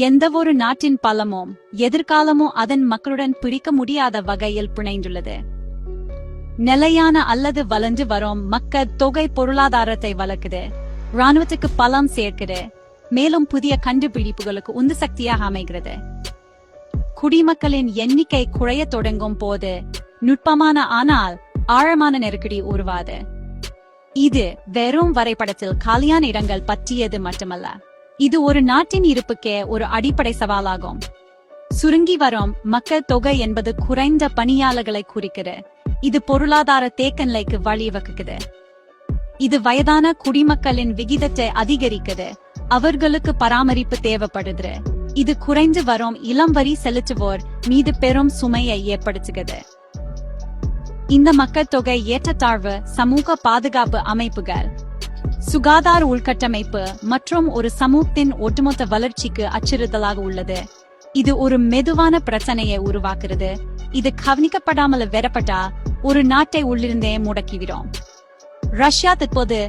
எந்தவொரு நாட்டின் பலமும் எதிர்காலமும் அதன் மக்களுடன் பிரிக்க முடியாத வகையில் பிணைந்துள்ளது. நிலையான அல்லது வளர்ந்து வரும் மக்கள் தொகை பொருளாதாரத்தை வளர்க்குது, ராணுவத்துக்கு பலம் சேர்க்குது, மேலும் புதிய கண்டுபிடிப்புகளுக்கு உந்து சக்தியாக அமைகிறது. குடிமக்களின் எண்ணிக்கை குறைய தொடங்கும் போது நுட்பமான ஆனால் ஆழமான நெருக்கடி உருவாது. இது வெறும் வரைபடத்தில் காலியான இடங்கள் பற்றியது மட்டுமல்ல, இது ஒரு நாட்டின் இருப்புக்கே ஒரு அடிப்படை சவாலாகும். சுருங்கி வரும் மக்கள் தொகை என்பது குறைந்த பணியாளர்களை குறிக்கிறது. இது பொருளாதார தேக்க நிலைக்கு வழிவகுக்குது. இது வயதான குடிமக்களின் விகிதத்தை அதிகரிக்குது, அவர்களுக்கு பராமரிப்பு தேவைப்படுது. இது குறைந்து வரும் இளம் வரி செலுத்துவோர் மீது பெரும் சுமையை ஏற்படுத்துகிறது. இந்த மக்கள் தொகை ஏற்றத்தாழ்வு சமூக பாதுகாப்பு அமைப்புகள், சுகாதார உள்கட்டமைப்பு மற்றும் ஒரு சமூகத்தின் ஒட்டுமொத்த வளர்ச்சிக்கு அச்சுறுத்தலாக உள்ளது. இது ஒரு மெதுவான பிரச்சனையை உருவாக்குறது. இது கவனிக்கப்படாமல் வெறப்பட்டா ஒரு நாட்டை உள்ளிருந்தே முடக்கிவிடும். ரஷ்யா தற்போது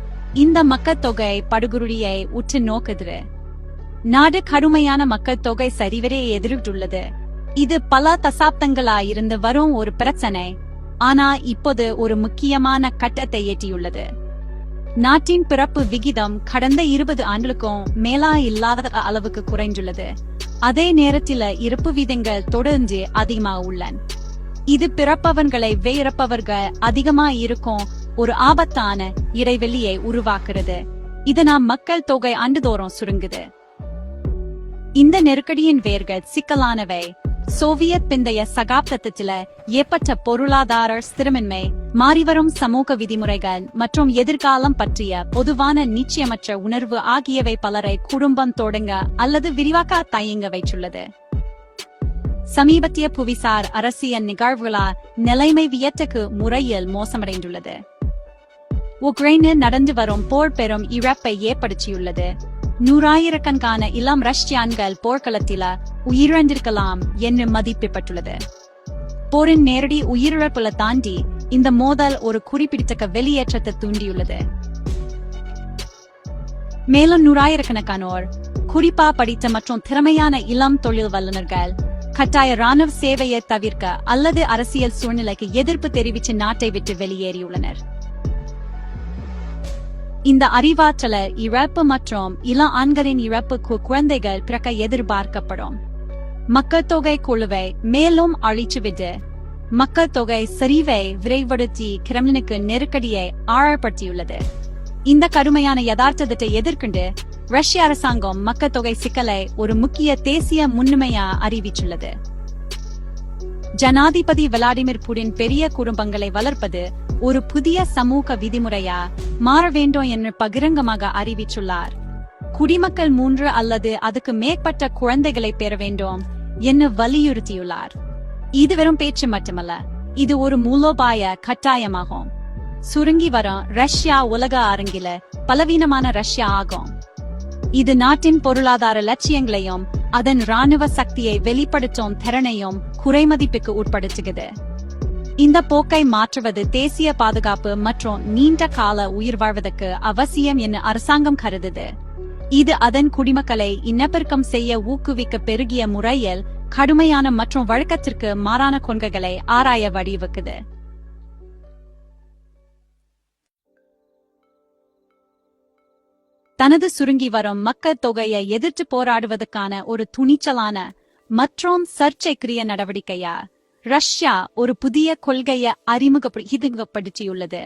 இந்த மக்கள் தொகை படுகொலியை உற்று நோக்குது. நாடு கடுமையான மக்கள் தொகை சரிவரை எதிர்த்துள்ளது. இது பல தசாப்தங்களாயிருந்து வரும் ஒரு பிரச்சனை, ஆனா இப்போது ஒரு முக்கியமான கட்டத்தை எட்டியுள்ளது. நாட்டின் பிறப்பு விகிதம் கடந்த 20 ஆண்டுகளுக்கும் மேலா இல்லாத அளவுக்கு குறைந்துள்ளது. அதே நேரத்தில் இறப்பு விகிதங்கள் தொடர்ந்து அதிகமாக உள்ளன. இது பிறப்பவர்களை இறப்பவர்கள் அதிகமா இருக்கும் ஒரு ஆபத்தான இடைவெளியை உருவாக்குறது. இதனால் மக்கள் தொகை ஆண்டுதோறும் சுருங்குது. இந்த நெருக்கடியின் வேர்கள் சிக்கலானவை. சோவியத் பிந்தைய சகாப்தத்தில் ஏற்பட்ட பொருளாதார ஸ்திரமின்மை, மாறிவரும் சமூக விதிமுறைகள் மற்றும் எதிர்காலம் பற்றிய பொதுவான நிச்சயமற்ற உணர்வு ஆகியவை பலரை குடும்பம் தொடங்க அல்லது விரிவாக்க தயங்க வைத்துள்ளது. சமீபத்திய புவிசார் அரசியல் நிகழ்வுகளால் நிலைமை வியத்தகு முறையில் மோசமடைந்துள்ளது. உக்ரைனில் நடந்து வரும் போர் பெரும் இழப்பை ஏற்படுத்தியுள்ளது. நூறாயிரக்கணக்கான இளம் ரஷ்யான்கள் போர்க்களத்தில உயிரிழந்திருக்கலாம் என்று மதிப்பிடப்பட்டுள்ளது. போரின் நேரடி உயிரிழப்புகளை தாண்டி இந்த மோதல் ஒரு குறிப்பிடத்தக்க வெளியேற்றத்தை தூண்டியுள்ளது. மேலும் நூறாயிரக்கணக்கானோர், குறிப்பா படித்த மற்றும் திறமையான இளம் தொழில் வல்லுநர்கள், கட்டாய ராணுவ சேவையை தவிர்க்க அல்லது அரசியல் சூழ்நிலைக்கு எதிர்ப்பு தெரிவித்து நாட்டை விட்டு வெளியேறியுள்ளனர். இந்த அறிவாற்றல இழப்பு மற்றும் இள ஆண்களின் இழப்புக்கு குழந்தைகள் பிறக்க எதிர்பார்க்கப்படும். மக்கள் தொகை குழுவை மேலும் அழிச்சுவிட்டு மக்கள் தொகை சரிவை விரைவுபடுத்தி கிரெம்லினுக்கு நெருக்கடியை ஆழப்படுத்தியுள்ளது. இந்த கடுமையான யதார்த்தத்தை எதிர்கொண்டு ரஷ்ய அரசாங்கம் மக்கள் தொகை சிக்கலை ஒரு முக்கிய தேசிய முன்னுமையா அறிவித்துள்ளது. ஜனாதிபதி விளாடிமிர் புடின் பெரிய குடும்பங்களை வளர்ப்பது ஒரு புதிய சமூக விதிமுறையா மாற வேண்டும் என்று பகிரங்கமாக அறிவித்துள்ளார். குடிமக்கள் 3 அல்லது அதுக்கு மேற்பட்ட குழந்தைகளை பெற வேண்டும் என்று வலியுறுத்தியுள்ளார். இது வெறும் பேச்சு மட்டுமல்ல, இது ஒரு மூலோபாய கட்டாயமாகும். சுருங்கி வரும் ரஷ்யா உலக அரங்கில பலவீனமான ரஷ்யா ஆகும். இது நாட்டின் பொருளாதார லட்சியங்களையும் அதன் ராணுவ சக்தியை வெளிப்படுத்தும் திறனையும் குறைமதிப்புக்கு உட்படுத்துகிறது. இந்த போக்கை மாற்றுவது தேசிய பாதுகாப்பு மற்றும் நீண்ட கால உயிர் வாழ்வதற்கு அவசியம் என அரசாங்கம் கருதுது. இது அதன் குடிமக்களை இனப்பெருக்கம் செய்ய ஊக்குவிக்க பெருகிய முறையில் கடுமையான மற்றும் வழக்கத்திற்கு மாறான கொள்கைகளை ஆராய வழிவகுக்குது. தனது சுருங்கி வரும் மக்கள் தொகையை எதிர்த்து போராடுவதற்கான ஒரு துணிச்சலான மற்றும் சர்ச்சைக்குரிய நடவடிக்கையா ரஷ்யா ஒரு புதிய கொள்கையை அறிமுகப்படுத்தியுள்ளது.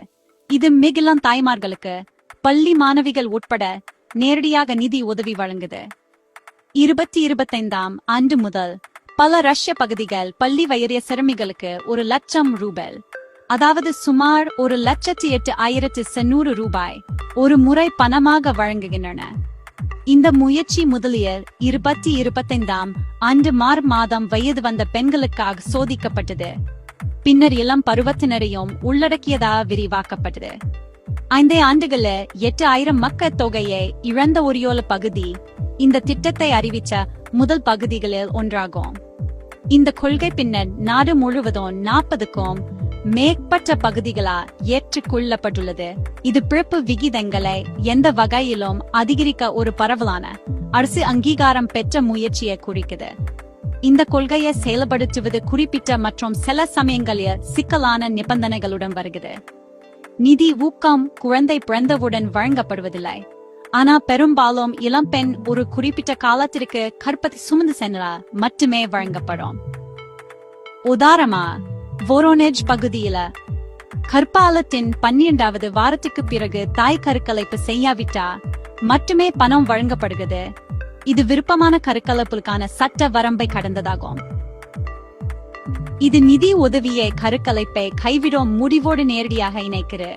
இது மிகிலம் தாய்மார்களுக்கு, பள்ளி மாணவிகள் உட்பட நேரடியாக நிதி உதவி வழங்குது. 2025ஆம் ஆண்டு முதல் பல ரஷ்ய பகுதிகள் பள்ளி வயதிய சிறுமிகளுக்கு 1,00,000 ரூபாய், அதாவது சுமார் 1,08,900 ரூபாய் ஒரு முறை பணமாக வழங்குகின்றன. இந்த முயற்சி முதலில் 2025ஆம் ஆண்டு மாதம் வயது வந்த பெண்களுக்காக சோதிக்கப்பட்டது. பின்னர் இளம் பருவத்தினரையும் உள்ளடக்கியதாக விரிவாக்கப்பட்டது. 5 ஆண்டுகளில் 8,000 மக்கள் தொகையை இழந்த ஒரியோல பகுதி இந்த திட்டத்தை அறிவித்த முதல் பகுதிகளில் ஒன்றாகும். இந்த கொள்கை பின்னர் நாடு முழுவதும் 40க்கும் மேற்பட்ட பகுதிகளால் ஏற்றுக்கொள்ளப்பட்டுள்ளது. இது பிறப்பு விகிதங்களை எந்த வகையிலும் அதிகரிக்க ஒரு பரவலான அரசு அங்கீகாரம் பெற்ற முயற்சியை குறிக்குது. இந்த கொள்கையை செயல்படுத்துவது குறிப்பிட்ட மற்றும் சில சமயங்களில் சிக்கலான நிபந்தனைகளுடன் வருகிறது. நிதி ஊக்கம் குழந்தை பிறந்தவுடன் வழங்கப்படுவதில்லை. ஆனா பெரும்பாலும் இளம்பெண் ஒரு குறிப்பிட்ட காலத்திற்கு கர்ப்பத்தை சுமந்து சென்றால் மட்டுமே வழங்கப்படும். உதாரணமா வோரோனேஜ் பகுதியில கர்ப்பாலத்தின் 12வது வாரத்துக்கு பிறகு தாய் கருக்கலைப்பு செய்யாவிட்டா மட்டுமே பணம் வழங்கப்படுகிறது. இது விருப்பமான கருக்கலைப்புக்கான சட்ட வரம்பை கடந்ததாகும். இது நிதி உதவியை கருக்கலைப்பை கைவிடும் முடிவோடு நேரடியாக இணைக்கிறது.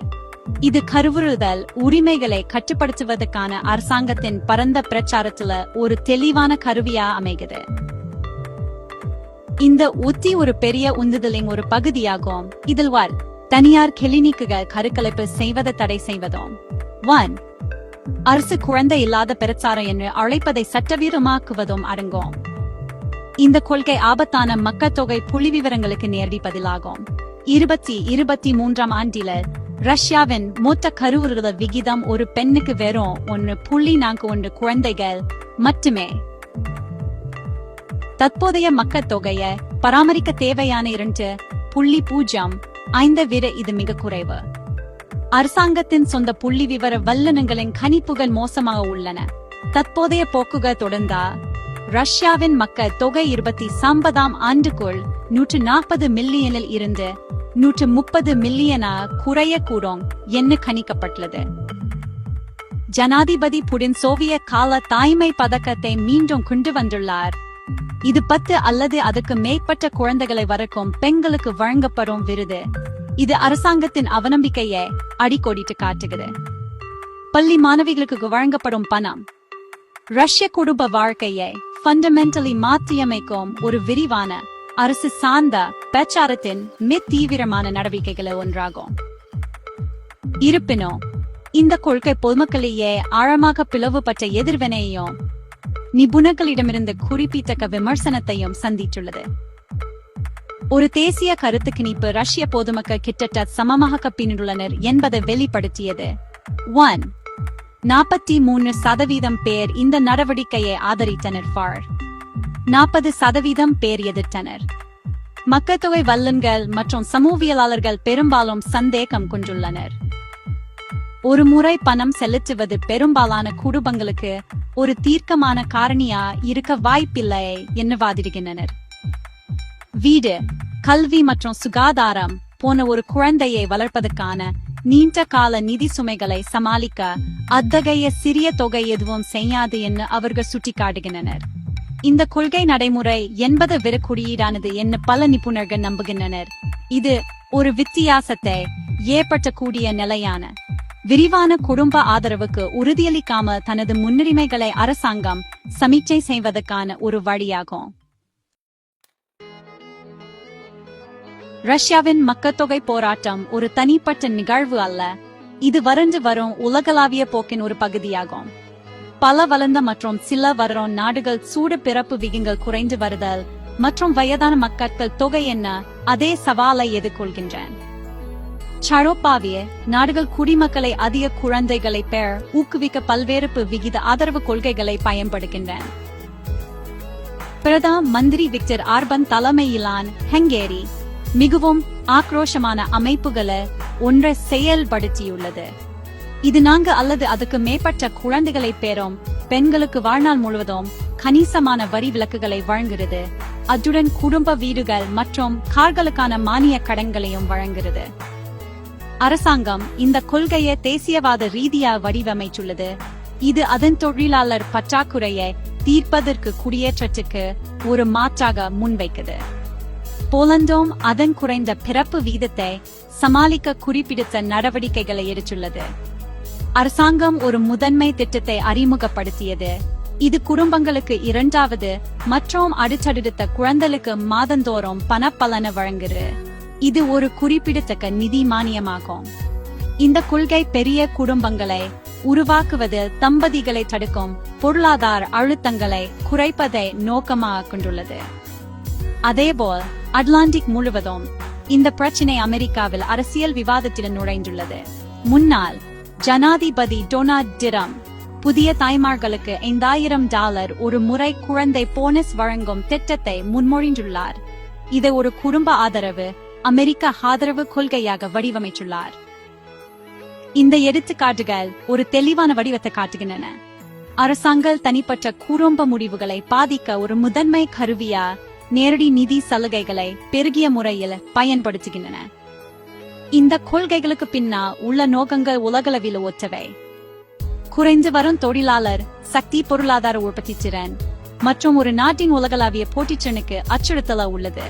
இது கருவுறுதல் உரிமைகளை கட்டுப்படுத்துவதற்கான அரசாங்கத்தின் பரந்த பிரச்சாரத்துல ஒரு தெளிவான கருவியா அமைகிறது. இந்த உத்தி ஒரு பெரிய உந்துதலின் ஒரு பகுதியாகும். இதில் தனியார் கிளினிக்குகள் கருக்கலைப்பு செய்வதை தடை செய்வதும் 1. அரசு குழந்தை இல்லாத பிரச்சாரம் என்று அழைப்பதை சட்டவிரோதமாக்குவதும் அடங்கும். இந்த கொள்கை ஆபத்தான மக்கள் தொகை புள்ளிவிவரங்களுக்கு நேரடி பதிலாகும். 2023 ஆண்டில் ரஷ்யாவின் மொத்த கருவுறுதல் விகிதம் ஒரு பெண்ணுக்கு வெறும் 1.41 குழந்தைகள் மட்டுமே. தற்போதைய மக்கள் தொகையை பராமரிக்க தேவையான 2.05 விட இது மிக குறைவு. அரசாங்கத்தின் சொந்த புள்ளி விவர வல்லுநர்களின் கணிப்புகள் மோசமாக உள்ளன. தற்போதைய போக்குகள் தொடர்ந்தா ரஷ்யாவின் மக்கள் தொகை 2050 ஆண்டுக்குள் 140 மில்லியனில் இருந்து 130 மில்லியனா குறையக்கூடும் என்று கணிக்கப்பட்டுள்ளது. ஜனாதிபதி புடின் சோவியத் கால தாய்மை பதக்கத்தை மீண்டும் கொண்டு வந்துள்ளார். இது 10 அல்லது அதுக்கு மேற்பட்ட குழந்தைகளை வளர்க்கும் பெண்களுக்கு வழங்கப்படும் விருது. இது அரசாங்கத்தின் அவநம்பிக்கையை அடிக்கோடிட்டு காட்டுகிறது. பள்ளி மாணவிகளுக்கு வழங்கப்படும் பணம் ரஷ்ய குடும்ப வாழ்க்கையை ஃபண்டமெண்டலி மாற்றியமைக்கும் ஒரு விரிவான அரசு சார்ந்த பிரச்சாரத்தின் மிக தீவிரமான நடவடிக்கைகளை ஒன்றாகும். இருப்பினும் இந்த கொள்கை பொதுமக்களிடையே ஆழமாக பிளவுபட்ட எதிர்வினையையும் நிபுணர்களிடமிருந்து குறிப்பிட்ட விமர்சனத்தையும் சந்தித்துள்ளது. ஒரு தேசிய கருத்து கணிப்பு ரஷ்ய பொதுமக்கள் கிட்டத்தட்ட சமமாக பின்னுள்ளனர் என்பதை வெளிப்படுத்தியது. 1. 43% பேர் இந்த நடவடிக்கையை ஆதரித்தனர். 40% பேர் எதிர்த்தனர். மக்கள் தொகை வல்லுநர்கள் மற்றும் சமூகவியலாளர்கள் பெரும்பாலும் சந்தேகம் கொண்டுள்ளனர். ஒரு முறை பணம் செலுத்துவது பெரும்பாலான குடும்பங்களுக்கு ஒரு தீர்க்கமான காரணியா இருக்க வாய்ப்பில்லை என்று வாதிடுகின்றனர். வீடு, கல்வி மற்றும் சுகாதாரம் போன ஒரு குழந்தையை வளர்ப்பதற்கான நீண்ட கால நிதி சுமைகளை சமாளிக்க அத்தகைய சிறிய தொகை எதுவும் செய்யாது என்று அவர்கள் சுட்டிக்காட்டுகின்றனர். இந்த கொள்கை நடைமுறை என்பது விட குறியீடானது என்று பல நிபுணர்கள் நம்புகின்றனர். இது ஒரு வித்தியாசத்தை ஏற்படுத்தக்கூடிய நிலையான விரிவான குடும்ப ஆதரவுக்கு உறுதியளிக்காமல் தனது முன்னுரிமைகளை அரசாங்கம் சமீட்சை செய்வதற்கான ஒரு வழியாகும். ரஷ்யாவின் மக்கள்தொகை போராட்டம் ஒரு தனிப்பட்ட நிகழ்வு அல்ல. இது வறண்டு வரும் உலகளாவிய போக்கின் ஒரு பகுதியாகும். பல வளர்ந்த மற்றும் சில வளரும் நாடுகள் சூடு பிறப்பு விகிதங்கள் குறைந்து வருதல் மற்றும் வயதான மக்கள் தொகை என்ன அதே சவாலை எதிர்கொள்கின்றன. ஐரோப்பாவிய நாடுகள் குடிமக்களை அதிக குழந்தைகளை பெற ஊக்குவிக்க பல்வேறு விகித ஆதரவு கொள்கைகளை பயன்படுகின்றன. பிரதம மந்திரி விக்டர் ஆர்பன் தலைமையிலான ஹங்கேரி மிகவும் ஆக்ரோஷமான அமைப்புகளை ஒன்றை செயல்படுத்தியுள்ளது. இது 4 அல்லது அதுக்கு மேற்பட்ட குழந்தைகளை பெறும் பெண்களுக்கு வாழ்நாள் முழுவதும் கணிசமான வரி விலக்குகளை வழங்குகிறது. அத்துடன் குடும்ப வீடுகள் மற்றும் கார்களுக்கான மானிய கடன்களையும் வழங்குகிறது. அரசாங்கம் இந்த கொள்கையை தேசியவாத ரீதியாக வடிவமைத்துள்ளது. இது அதன் தொழிலாளர் பற்றாக்குறையை தீர்ப்பதற்கு குடியேற்றத்துக்கு ஒரு மாற்றாக முன்வைக்கிறது. போலந்தும் அதன் குறைந்த பிறப்பு வீதத்தை சமாளிக்க குறிப்பிட்ட நடவடிக்கைகளை எடுத்துள்ளது. அரசாங்கம் ஒரு முதன்மை திட்டத்தை அறிமுகப்படுத்தியது. இது குடும்பங்களுக்கு 2வது மற்றும் அடுத்தடுத்த குழந்தைகளுக்கு மாதந்தோறும் பணப்பலனை வழங்குகிறது. இது ஒரு குறிப்பிடத்தக்க நிதி மானியமாகும். இந்த கொள்கை பெரிய குடும்பங்களை உருவாக்குவதில் தம்பதிகளை தடுக்கும் பொருளாதார அழுத்தங்களை குறைப்பதை நோக்கமாக கொண்டுள்ளது. அதேபோல் அட்லாண்டிக் முழுவதும் இந்த பிரச்சினை அமெரிக்காவில் அரசியல் விவாதத்தில் நுழைந்துள்ளது. முன்னாள் ஜனாதிபதி டொனால்ட் ட்ரம்ப் புதிய தாய்மார்களுக்கு $5,000 ஒரு முறை குழந்தை போனஸ் வழங்கும் திட்டத்தை முன்மொழிந்துள்ளார். இதை ஒரு குடும்ப ஆதரவு அமெரிக்க ஆதரவு கொள்கையாக வடிவமைத்துள்ளார். இந்த எடுத்துக்காட்டுகள் ஒரு தெளிவான வடிவத்தை காட்டுகின்றன. அரசாங்கம் தனிப்பட்ட குடும்ப முடிவுகளை பாதிக்க ஒரு முதன்மை கருவியா நேரடி நிதி சலுகைகளை பெருகிய முறையில் பயன்படுத்துகின்றன. இந்த கொள்கைகளுக்கு பின்னா உள்ள நோக்கங்கள் உலகளவில் ஒற்றவை. குறைந்து வரும் தொழிலாளர் சக்தி, பொருளாதார உற்பத்தி திறன் மற்றும் ஒரு நாட்டின் உலகளாவிய போட்டித்திறனுக்கு அச்சுறுத்தல உள்ளது.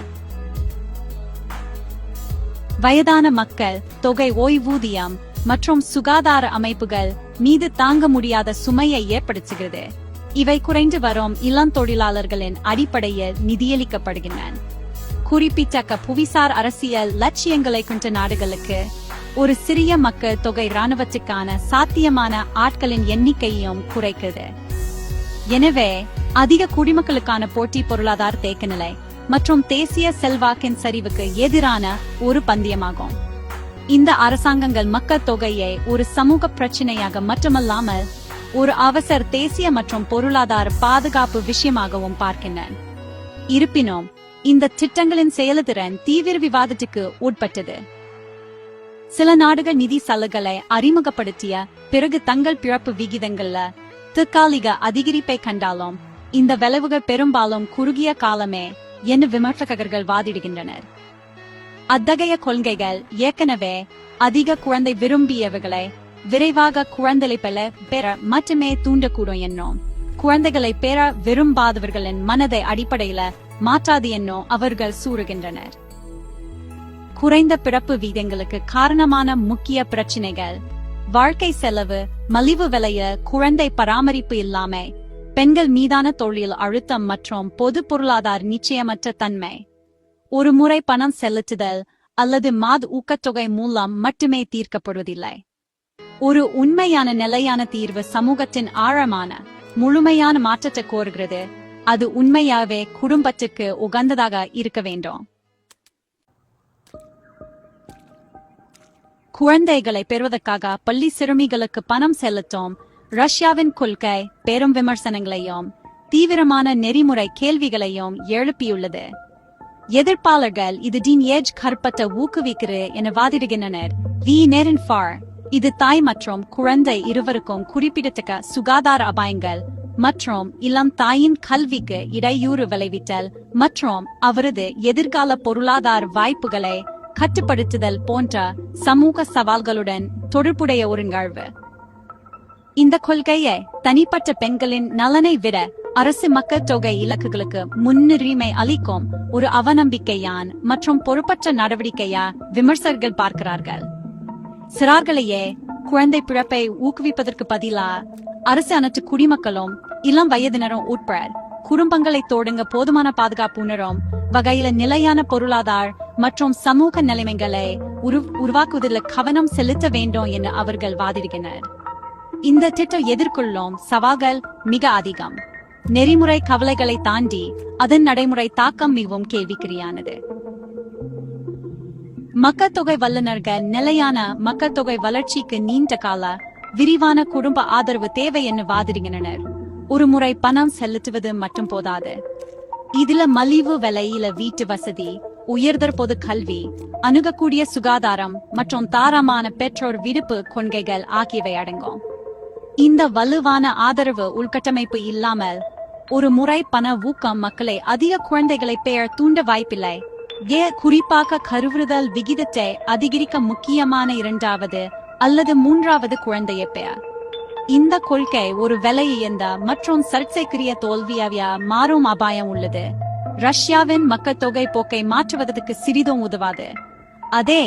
வயதான மக்கள் தொகை, ஓய்வூதியம் மற்றும் சுகாதார அமைப்புகள் மீது தாங்க முடியாத சுமையை ஏற்படுத்துகிறது. இவை குறைந்து வரும் இளம் தொழிலாளர்களின் அடிப்படையில் நிதியளிக்கப்படுகின்றன. குறிப்பிட்ட புவிசார் அரசியல் லட்சியங்களை கொண்ட நாடுகளுக்கு ஒரு சிறிய மக்கள் தொகை இராணுவத்துக்கான சாத்தியமான ஆட்களின் எண்ணிக்கையும் குறைக்கிறது. எனவே அதிக குடிமக்களுக்கான போட்டி, பொருளாதார தேக்கநிலை மற்றும் தேசிய செல்வாக்கின் சரிவுக்கு எதிரான ஒரு பந்தயமாகும். இந்த அரசாங்கங்கள் மக்கள் தொகையை ஒரு சமூக பிரச்சினையாக மட்டுமல்லாமல் ஒரு அவசர தேசிய மற்றும் பொருளாதார பாதுகாப்பு விஷயமாகவும் பார்க்கின்றன. இருப்பினும் இந்த திட்டங்களின் செயல்திறன் தீவிர விவாதத்துக்கு உட்பட்டது. சில நாடுகள் நிதி சலுகைகளை அறிமுகப்படுத்திய பிறகு தங்கள் பிறப்பு விகிதங்கள்ல தற்காலிக அதிகரிப்பை கண்டாலும் இந்த விளைவுகள் பெரும்பாலும் குறுகிய காலமே என்று விமர்சகர்கள் வாதிடுகின்றனர். அத்தகைய கொள்கைகள் ஏற்கனவே அதிக குழந்தை விரும்பியவர்களை விரைவாக குழந்தைகளை பெற மட்டுமே தூண்டக்கூடும் என்னும், குழந்தைகளை பெற விரும்பாதவர்களின் மனதை அடிப்படையில மாற்றாது என்னும் அவர்கள் கூறுகின்றனர். குறைந்த பிறப்பு வீதங்களுக்கு காரணமான முக்கிய பிரச்சினைகள் வாழ்க்கை செலவு, மலிவு விலைய, குழந்தை பராமரிப்பு இல்லாமை, பெண்கள் மீதான தொழில் அழுத்தம் மற்றும் பொது பொருளாதார நிச்சயமற்ற தன்மை. ஒரு முறை பணம் செலுத்துதல் அல்லது மாத ஊக்கத்தொகை மூலம் மட்டுமே தீர்க்கப்படுவதில்லை. ஒரு உண்மையான நிலையான தீர்வு சமூகத்தின் ஆழமான முழுமையான மாற்றத்தை கோருகிறது. அது உண்மையாவே குடும்பத்துக்கு உகந்ததாக இருக்க வேண்டும். குழந்தைகளை பெறுவதற்காக பள்ளி சிறுமிகளுக்கு பணம் செலுத்தும் ரஷ்யாவின் கொள்கை பெரும் விமர்சனங்களையும் தீவிரமான நெறிமுறை கேள்விகளையும் எழுப்பியுள்ளது. எதிர்ப்பாளர்கள் இது ஏஜ் கற்பத்தை ஊக்குவிக்கிறது என வாதிடுகின்றனர். இது தாய் மற்றும் குழந்தை இருவருக்கும் குறிப்பிடத்தக்க சுகாதார அபாயங்கள் மற்றும் இளம் தாயின் கல்விக்கு இடையூறு விளைவித்தல் மற்றும் அவரது எதிர்கால பொருளாதார வாய்ப்புகளை கட்டுப்படுத்துதல் போன்ற சமூக சவால்களுடன் தொடர்புடைய ஒரு நிகழ்வு. இந்த கொள்கையை தனிப்பட்ட பெண்களின் நலனை விட அரசு மக்கள் தொகை இலக்குகளுக்கு முன்னுரிமை அளிக்கும் ஒரு அவநம்பிக்கையான் மற்றும் பொறுப்பற்ற நடவடிக்கையா விமர்சகர்கள் பார்க்கிறார்கள். சிறார்களையே குழந்தை பிறப்பை ஊக்குவிப்பதற்கு பதிலா அரசு அனைத்து குடிமக்களும் இளம் வயதினரும் உட்பட குடும்பங்களை தொடங்க போதுமான பாதுகாப்பு உணரும் வகையில நிலையான பொருளாதார மற்றும் சமூக நிலைமைகளை உருவாக்குவதில் கவனம் செலுத்த வேண்டும் என அவர்கள் வாதிடுகின்றனர். இந்த திட்டம் எதிர்கொள்ளும் சவால்கள் மிக அதிகம். நெறிமுறை கவலைகளை தாண்டி அதன் நடைமுறை தாக்கம் மிகவும் கேள்விக்குறியானது. மக்கள் தொகை வல்லுநர்கள் நிலையான மக்கள் தொகை வளர்ச்சிக்கு நீண்ட கால விரிவான குடும்ப ஆதரவு தேவை என்று வாதிடுகின்றனர். ஒரு முறை பணம் செலுத்துவது மட்டும் போதாது. இதுல மலிவு விலையில வீட்டு வசதி, உயர்தர பொது கல்வி, அணுகக்கூடிய சுகாதாரம் மற்றும் தாராளமான பெற்றோர் விடுப்பு கொள்கைகள் ஆகியவை அடங்கும். இந்த வலுவான ஆதரவு உள்கட்டமைப்பு இல்லாமல் ஒரு முறை பண ஊக்கம் மக்களை அதிக குழந்தைகளை பெற தூண்ட வாய்ப்பில்லை. குறிப்பாக கருவுறுதல் விகிதத்தை அதிகரிக்க முக்கியமான இரண்டாவது அல்லது மூன்றாவது குழந்தையை பெற. இந்த கொள்கை ஒரு விலையுயர்ந்த மற்றும் சர்ச்சைக்குரிய தோல்வியா மாறும் அபாயம் உள்ளது. ரஷ்யாவின் மக்கள் தொகை போக்கை மாற்றுவதற்கு சிறிதும் உதவாது. அதே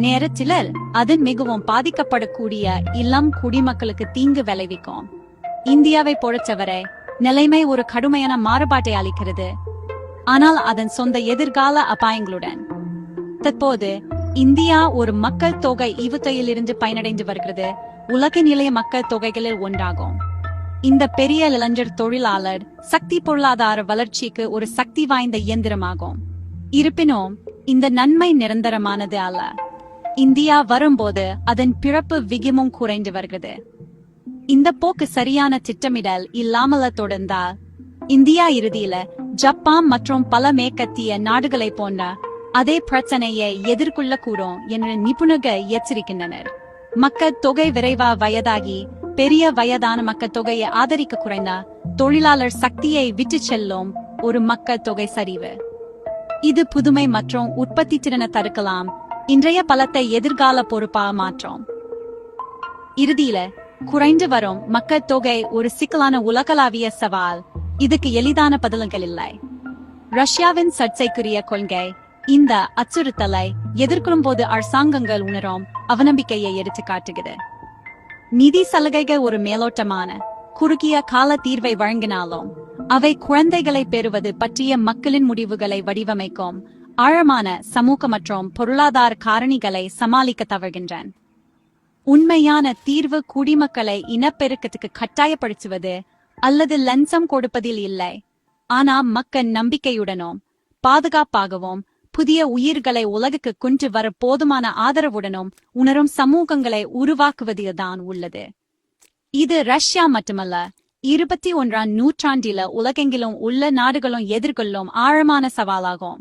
நேரத்தில் அது மிகவும் பாதிக்கப்படக்கூடிய இளம் குடிமக்களுக்கு தீங்கு விளைவிக்கும். இந்தியாவை பொறுத்தவரை நிலைமை ஒரு கடுமையான மாறுபாட்டை அளிக்கிறது, ஆனால் அதன் சொந்த எதிர்கால அபாயங்களுடன். தற்போது இந்தியா ஒரு மக்கள் தொகை ஈவுத்தையிலிருந்து பயனடைந்து வருகிறது. உலக நிலைய மக்கள் தொகைகளில் ஒன்றாகும். இந்த பெரிய இளைஞர் தொழிலாளர் சக்தி பொருளாதார வளர்ச்சிக்கு ஒரு சக்தி வாய்ந்த இயந்திரமாகும். இருப்பினும் இந்த நன்மை நிரந்தரமானது அல்ல. இந்தியா வரும்போது அதன் பிறப்பு விகிதமும் குறைந்து வருகிறது. இந்த போக்கு சரியான திட்டமிடல் இல்லாமல தொடர்ந்தால் இந்தியா இறுதியில ஜப்பான் மற்றும் பல மேற்கத்திய நாடுகளை போன்ற அதே பிரச்சனையை எதிர்கொள்ளக்கூடும் என்று நிபுணர்கள் எச்சரிக்கின்றனர். மக்கள் தொகை விரைவா வயதாகி பெரிய வயதான மக்கள் தொகையை ஆதரிக்க குறைந்த தொழிலாளர் சக்தியை விட்டு செல்லும் ஒரு மக்கள் தொகை சரிவு. இது புதுமை மற்றும் உற்பத்தி திறனை தடுக்கலாம். இன்றைய பலத்தை எதிர்கால பொறுப்பாக மாற்றும். இறுதியில குறைந்து வரும் மக்கள் தொகை ஒரு சிக்கலான உலகளாவிய சவால். இதுக்கு எளிதான பதில்கள் இல்லை. ரஷ்யாவின் சர்ச்சைக்குரிய கொள்கை இந்த அச்சுறுத்தலை எதிர்கொள்ளும் போது அரசாங்கங்கள் உணரும் அவநம்பிக்கையை எடுத்து காட்டுகிறது. நிதி சலுகைகள் ஒரு மேலோட்டமான குறுகிய கால தீர்வை வழங்கினாலும் அவை குழந்தைகளை பெறுவது பற்றிய மக்களின் முடிவுகளை வடிவமைக்கும் ஆழமான சமூக மற்றும் பொருளாதார காரணிகளை சமாளிக்க தவறுகின்றன. உண்மையான தீர்வு குடிமக்களை இனப்பெருக்கத்துக்கு கட்டாயப்படுத்துவது அல்லது லஞ்சம் கொடுப்பதில் இல்லை, ஆனா மக்கள் நம்பிக்கையுடனும் பாதுகாப்பாகவும் புதிய உயிர்களை உலகுக்கு கொண்டு வர போதுமான ஆதரவுடனும் உணரும் சமூகங்களை உருவாக்குவதில்தான் உள்ளது. இது ரஷ்யா மட்டுமல்ல, 21ஆம் நூற்றாண்டில உலகெங்கிலும் உள்ள நாடுகளும் எதிர்கொள்ளும் ஆழமான சவாலாகும்.